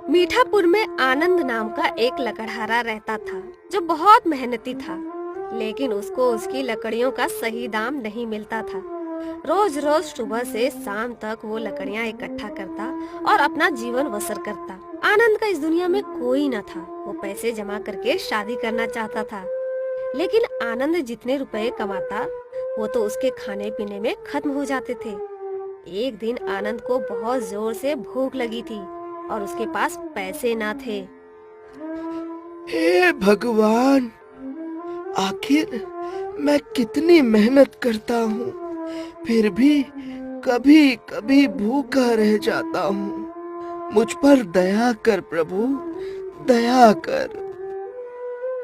मीठापुर में आनंद नाम का एक लकड़हारा रहता था जो बहुत मेहनती था, लेकिन उसको उसकी लकड़ियों का सही दाम नहीं मिलता था। रोज रोज सुबह से शाम तक वो लकड़ियां इकट्ठा करता और अपना जीवन बसर करता। आनंद का इस दुनिया में कोई न था। वो पैसे जमा करके शादी करना चाहता था, लेकिन आनंद जितने रुपए कमाता वो तो उसके खाने पीने में खत्म हो जाते थे। एक दिन आनंद को बहुत जोर से भूख लगी थी और उसके पास पैसे ना थे। हे भगवान, आखिर मैं कितनी मेहनत करता हूँ, फिर भी कभी कभी भूखा रह जाता हूँ। मुझ पर दया कर प्रभु, दया कर।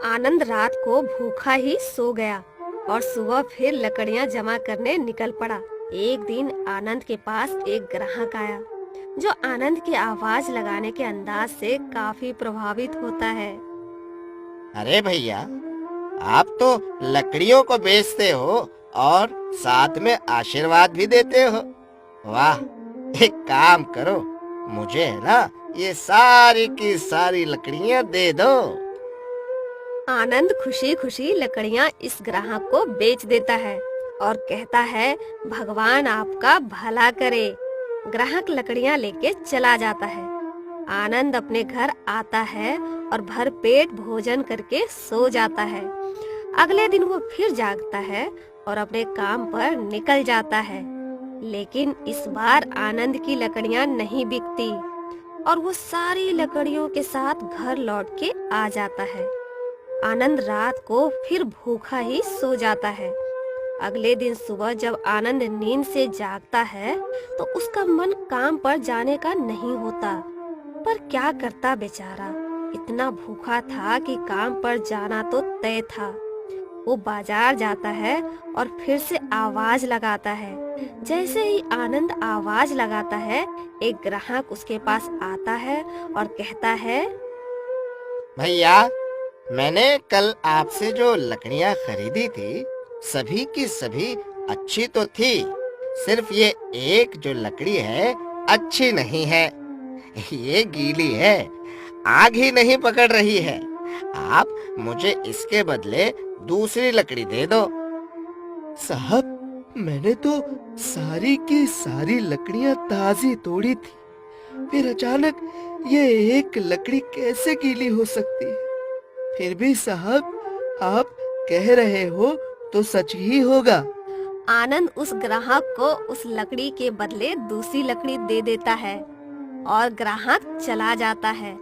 आनंद रात को भूखा ही सो गया और सुबह फिर लकड़ियां जमा करने निकल पड़ा। एक दिन आनंद के पास एक ग्राहक आया जो आनंद की आवाज लगाने के अंदाज से काफी प्रभावित होता है। अरे भैया, आप तो लकड़ियों को बेचते हो और साथ में आशीर्वाद भी देते हो। वाह, एक काम करो, मुझे है ना ये सारी की सारी लकड़ियां दे दो। आनंद खुशी खुशी लकड़ियां इस ग्राहक को बेच देता है और कहता है, भगवान आपका भला करे। ग्राहक लकड़ियां लेके चला जाता है। आनंद अपने घर आता है और भर पेट भोजन करके सो जाता है। अगले दिन वो फिर जागता है और अपने काम पर निकल जाता है, लेकिन इस बार आनंद की लकड़ियां नहीं बिकती और वो सारी लकड़ियों के साथ घर लौट के आ जाता है। आनंद रात को फिर भूखा ही सो जाता है। अगले दिन सुबह जब आनंद नींद से जागता है तो उसका मन काम पर जाने का नहीं होता, पर क्या करता बेचारा, इतना भूखा था कि काम पर जाना तो तय था। वो बाजार जाता है और फिर से आवाज लगाता है। जैसे ही आनंद आवाज लगाता है, एक ग्राहक उसके पास आता है और कहता है, भैया, मैंने कल आपसे जो लकड़ियां खरीदी थी, सभी की सभी अच्छी तो थी, सिर्फ ये एक जो लकड़ी है अच्छी नहीं है। ये गीली है, आग ही नहीं पकड़ रही है। आप मुझे इसके बदले दूसरी लकड़ी दे दो। साहब, मैंने तो सारी की सारी लकड़ियां ताजी तोड़ी थी, फिर अचानक ये एक लकड़ी कैसे गीली हो सकती है? फिर भी साहब, आप कह रहे हो तो सच ही होगा। आनंद उस ग्राहक को उस लकड़ी के बदले दूसरी लकड़ी दे देता है और ग्राहक चला जाता है।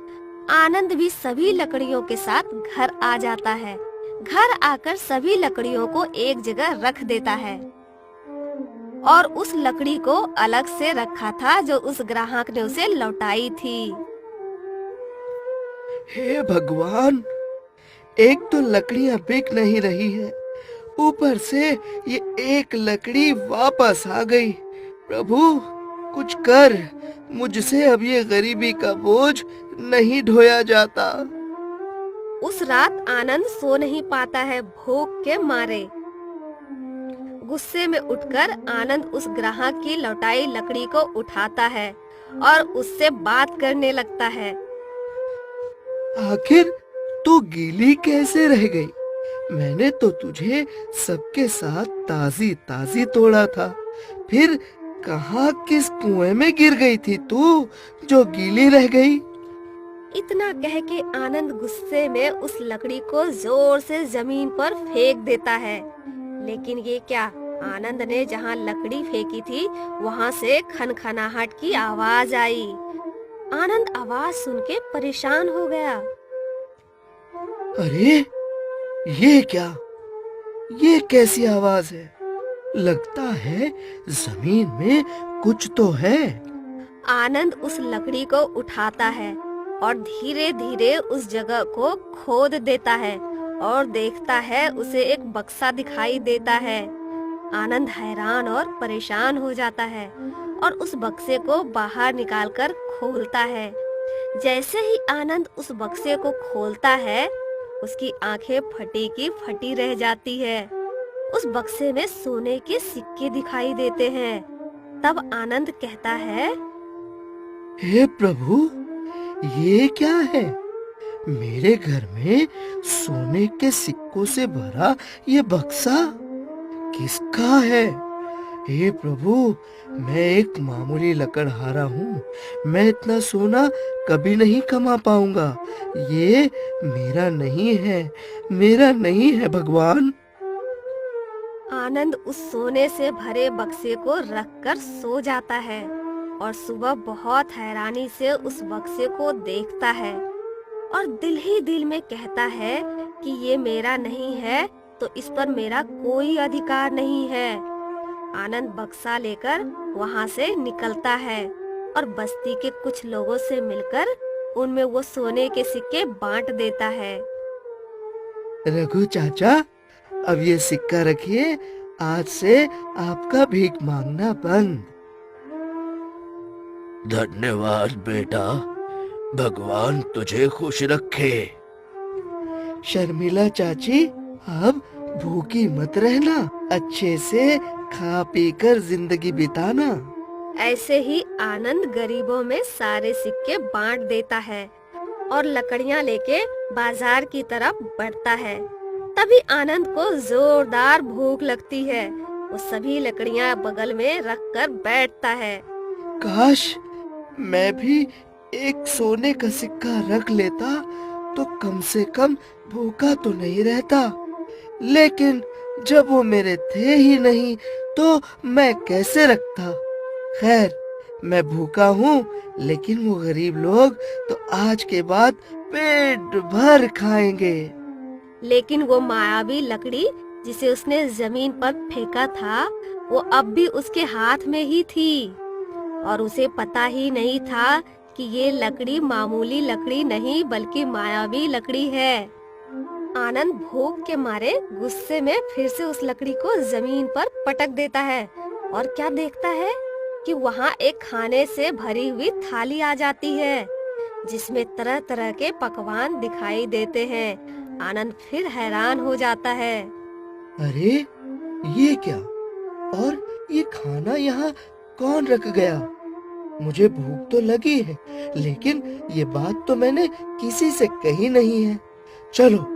आनंद भी सभी लकड़ियों के साथ घर आ जाता है। घर आकर सभी लकड़ियों को एक जगह रख देता है और उस लकड़ी को अलग से रखा था जो उस ग्राहक ने उसे लौटाई थी। हे भगवान, एक तो लकड़ियां बिक नहीं रही है, ऊपर से ये एक लकड़ी वापस आ गई। प्रभु, कुछ कर, मुझसे अब ये गरीबी का बोझ नहीं ढोया जाता। उस रात आनंद सो नहीं पाता है भूख के मारे। गुस्से में उठकर आनंद उस ग्राहक की लौटाई लकड़ी को उठाता है और उससे बात करने लगता है। आखिर तू गीली कैसे रह गई? मैंने तो तुझे सबके साथ ताजी ताजी तोड़ा था, फिर कहाँ किस कुएं में गिर गई थी तू जो गीली रह गई? इतना कह के आनंद गुस्से में उस लकड़ी को जोर से जमीन पर फेंक देता है, लेकिन ये क्या, आनंद ने जहाँ लकड़ी फेंकी थी वहाँ से खनखनाहट की आवाज आई। आनंद आवाज सुन के परेशान हो गया। अरे, ये क्या? ये कैसी आवाज है? लगता है जमीन में कुछ तो है। आनंद उस लकड़ी को उठाता है और धीरे धीरे उस जगह को खोद देता है और देखता है उसे एक बक्सा दिखाई देता है। आनंद हैरान और परेशान हो जाता है और उस बक्से को बाहर निकालकर खोलता है। जैसे ही आनंद उस बक्से को खोलता है, उसकी आंखें फटी की फटी रह जाती है। उस बक्से में सोने के सिक्के दिखाई देते हैं। तब आनंद कहता है, हे प्रभु, ये क्या है? मेरे घर में सोने के सिक्कों से भरा ये बक्सा किसका है? हे प्रभु, मैं एक मामूली लकड़हारा हूँ। मैं इतना सोना कभी नहीं कमा पाऊंगा। ये मेरा नहीं है, मेरा नहीं है भगवान। आनंद उस सोने से भरे बक्से को रखकर सो जाता है और सुबह बहुत हैरानी से उस बक्से को देखता है और दिल ही दिल में कहता है कि ये मेरा नहीं है तो इस पर मेरा कोई अधिकार नहीं है। आनंद बक्सा लेकर वहाँ से निकलता है और बस्ती के कुछ लोगों से मिलकर उनमें वो सोने के सिक्के बांट देता है। रघु चाचा, अब ये सिक्का रखिए। आज से आपका भीख मांगना बंद। धन्यवाद बेटा, भगवान तुझे खुश रखे। शर्मिला चाची, अब भूखी मत रहना, अच्छे से खा पी कर जिंदगी बिताना। ऐसे ही आनंद गरीबों में सारे सिक्के बांट देता है और लकड़ियां लेके बाजार की तरफ बढ़ता है। तभी आनंद को जोरदार भूख लगती है। वो सभी लकड़ियां बगल में रख कर बैठता है। काश मैं भी एक सोने का सिक्का रख लेता तो कम से कम भूखा तो नहीं रहता। लेकिन जब वो मेरे थे ही नहीं तो मैं कैसे रखता। खैर, मैं भूखा हूँ, लेकिन वो गरीब लोग तो आज के बाद पेट भर खाएंगे। लेकिन वो मायावी लकड़ी जिसे उसने जमीन पर फेंका था वो अब भी उसके हाथ में ही थी और उसे पता ही नहीं था कि ये लकड़ी मामूली लकड़ी नहीं बल्कि मायावी लकड़ी है। आनंद भूख के मारे गुस्से में फिर से उस लकड़ी को जमीन पर पटक देता है और क्या देखता है कि वहाँ एक खाने से भरी हुई थाली आ जाती है जिसमें तरह तरह के पकवान दिखाई देते हैं। आनंद फिर हैरान हो जाता है। अरे ये क्या? और ये खाना यहाँ कौन रख गया? मुझे भूख तो लगी है, लेकिन ये बात तो मैंने किसी से कही नहीं है। चलो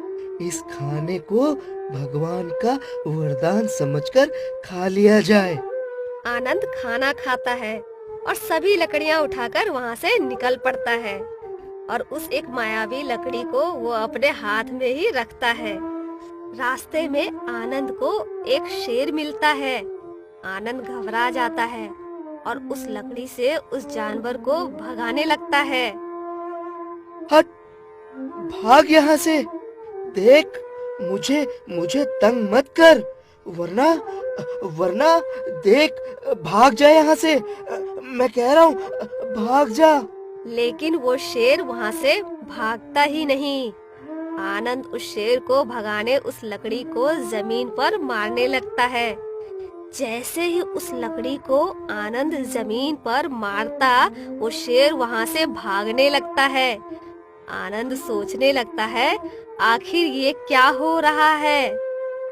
इस खाने को भगवान का वरदान समझकर खा लिया जाए। आनंद खाना खाता है और सभी लकड़ियां उठाकर वहाँ से निकल पड़ता है और उस एक मायावी लकड़ी को वो अपने हाथ में ही रखता है। रास्ते में आनंद को एक शेर मिलता है। आनंद घबरा जाता है और उस लकड़ी से उस जानवर को भगाने लगता है। हट, भाग यहाँ से। देख, मुझे तंग मत कर, वरना देख, भाग जा यहाँ से। मैं कह रहा हूँ, भाग जा। लेकिन वो शेर वहाँ से भागता ही नहीं। आनंद उस शेर को भगाने उस लकड़ी को जमीन पर मारने लगता है। जैसे ही उस लकड़ी को आनंद जमीन पर मारता, वो शेर वहाँ से भागने लगता है। आनंद सोचने लगता है, आखिर ये क्या हो रहा है।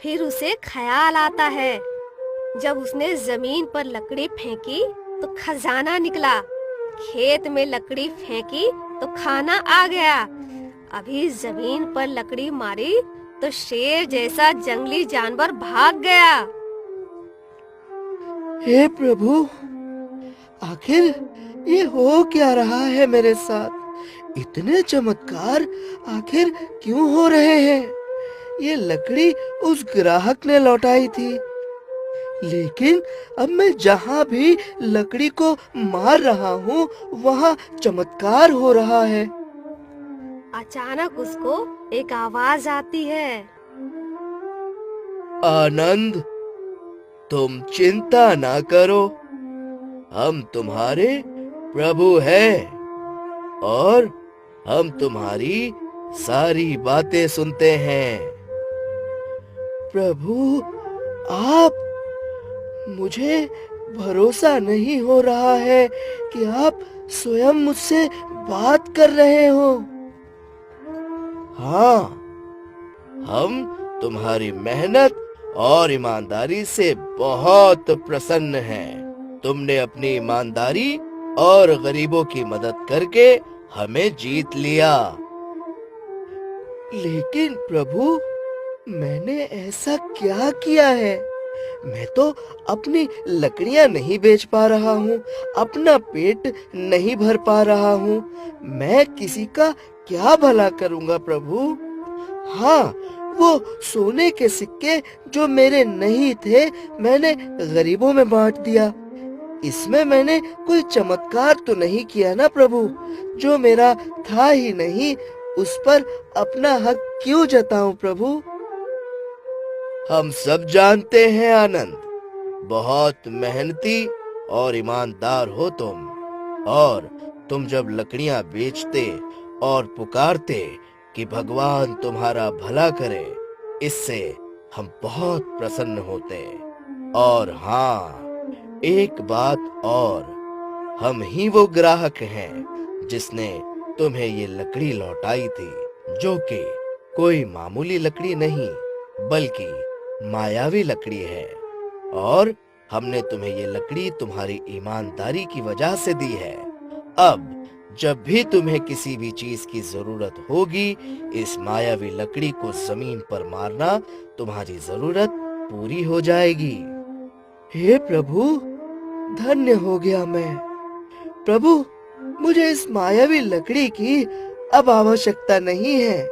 फिर उसे ख्याल आता है। जब उसने जमीन पर लकड़ी फेंकी तो खजाना निकला। खेत में लकड़ी फेंकी तो खाना आ गया। अभी जमीन पर लकड़ी मारी तो शेर जैसा जंगली जानवर भाग गया। हे प्रभु, आखिर ये हो क्या रहा है मेरे साथ? इतने चमत्कार आखिर क्यों हो रहे हैं? ये लकड़ी उस ग्राहक ने लौटाई थी, लेकिन अब मैं जहाँ भी लकड़ी को मार रहा हूँ वहाँ चमत्कार हो रहा है। अचानक उसको एक आवाज आती है। आनंद, तुम चिंता ना करो, हम तुम्हारे प्रभु हैं और हम तुम्हारी सारी बातें सुनते हैं। प्रभु, आप, मुझे भरोसा नहीं हो रहा है कि आप स्वयं मुझसे बात कर रहे हो। हाँ, हम तुम्हारी मेहनत और ईमानदारी से बहुत प्रसन्न हैं। तुमने अपनी ईमानदारी और गरीबों की मदद करके हमें जीत लिया। लेकिन प्रभु, मैंने ऐसा क्या किया है? मैं तो अपनी लकड़ियां नहीं बेच पा रहा हूँ, अपना पेट नहीं भर पा रहा हूँ। मैं किसी का क्या भला करूँगा प्रभु? हाँ, वो सोने के सिक्के जो मेरे नहीं थे, मैंने गरीबों में बांट दिया। इसमें मैंने कोई चमत्कार तो नहीं किया ना प्रभु? जो मेरा था ही नहीं, उस पर अपना हक क्यों जताऊं प्रभु? हम सब जानते हैं आनंद, बहुत मेहनती और ईमानदार हो तुम। और तुम जब लकड़ियां बेचते और पुकारते कि भगवान तुम्हारा भला करे, इससे हम बहुत प्रसन्न होते। और हाँ, एक बात और, हम ही वो ग्राहक हैं जिसने तुम्हें ये लकड़ी लौटाई थी, जो कि कोई मामूली लकड़ी नहीं बल्कि मायावी लकड़ी है। और हमने तुम्हें ये लकड़ी तुम्हारी ईमानदारी की वजह से दी है। अब जब भी तुम्हें किसी भी चीज की जरूरत होगी, इस मायावी लकड़ी को जमीन पर मारना, तुम्हारी जरूरत पूरी हो जाएगी। हे प्रभु, धन्य हो गया मैं। प्रभु, मुझे इस मायावी लकड़ी की अब आवश्यकता नहीं है।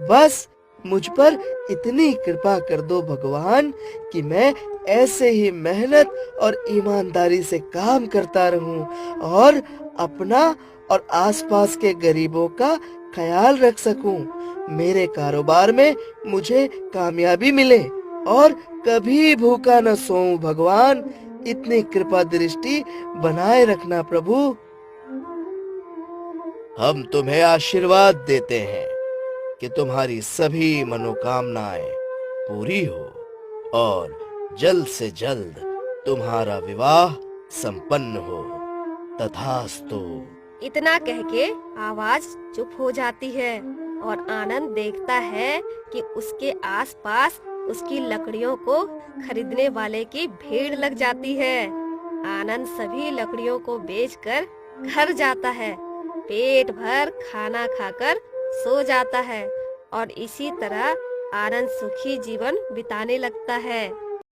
बस मुझ पर इतनी कृपा कर दो भगवान कि मैं ऐसे ही मेहनत और ईमानदारी से काम करता रहूं और अपना और आसपास के गरीबों का ख्याल रख सकूं। मेरे कारोबार में मुझे कामयाबी मिले और कभी भूखा न सोऊं भगवान। इतनी कृपा दृष्टि बनाए रखना प्रभु। हम तुम्हें आशीर्वाद देते हैं कि तुम्हारी सभी मनोकामनाएं पूरी हो और जल्द से जल्द तुम्हारा विवाह संपन्न हो। तथास्तु। इतना कह के आवाज चुप हो जाती है और आनंद देखता है कि उसके आसपास उसकी लकड़ियों को खरीदने वाले की भीड़ लग जाती है। आनंद सभी लकड़ियों को बेचकर घर जाता है, पेट भर खाना खाकर सो जाता है और इसी तरह आनंद सुखी जीवन बिताने लगता है।